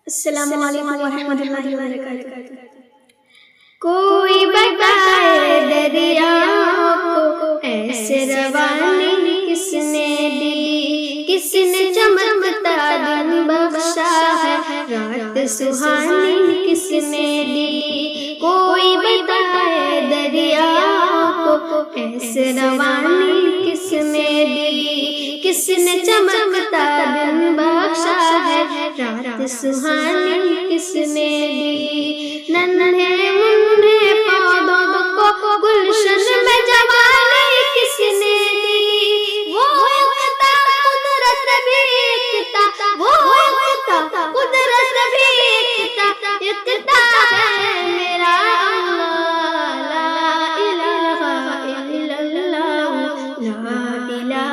السلام علیکم ورحمۃ اللہ وبرکاتہ۔ کوئی بتائے دریاؤں کو ایسے روانی کس نے دی، کس نے چمکتا دن بخشا ہے، رات سہانی کس نے دی۔ کوئی بتائے دریاؤں کو ایسے روانی کس نے دی، کس نے چمکتا دن بخشا ہے، رات سہانی کس نے دی۔ ننھے منھے پودوں کو گلشن میں جوانی کس نے دی، وہ اقتا قدرت بھی اقتا، وہ اقتا قدرت بھی اقتا، اقتا ہے میرا اللہ، لا الہ الا اللہ، لا الہ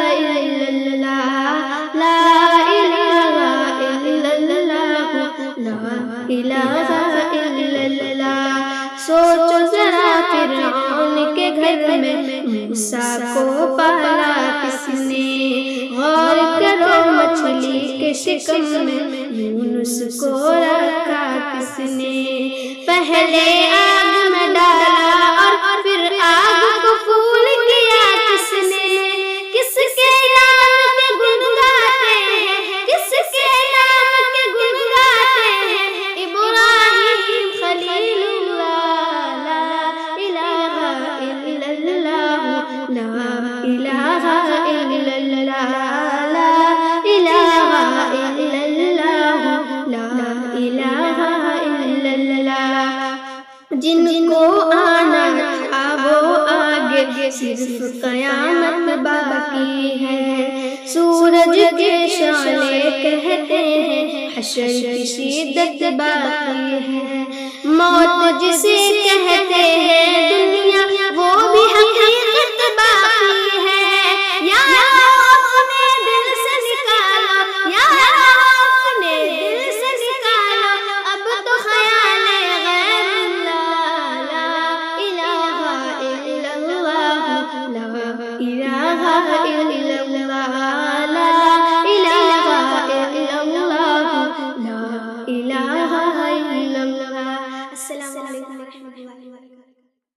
الا اللہ، لا الہ الا اللہ، لا الہ الا اللہ۔ سوچو ذرا فرعون کے گھر میں موسیٰ کو پالا کس نے، غور کرو مچھلی کے شکم میں یونس کو رکھا کس نے۔ پہلے آگ میں ڈالا اور پھر آگ کو پھول کیا کس نے، کس کے نام کے گن گاتے ہیں، کس کے نام کے گن گاتے ہیں، ابراہیم خلیل اللہ، لا الہ الا اللہ، لا الہ الا اللہ، لا الہ الا اللہ، لا الہ الا اللہ۔ جن کو آنا تھا وہ آگے، صرف قیامت باقی ہے۔ سورج کے شعلے کہتے ہیں حشر کی شدت باقی ہے۔ موت جسے کہتے ہیں دنیا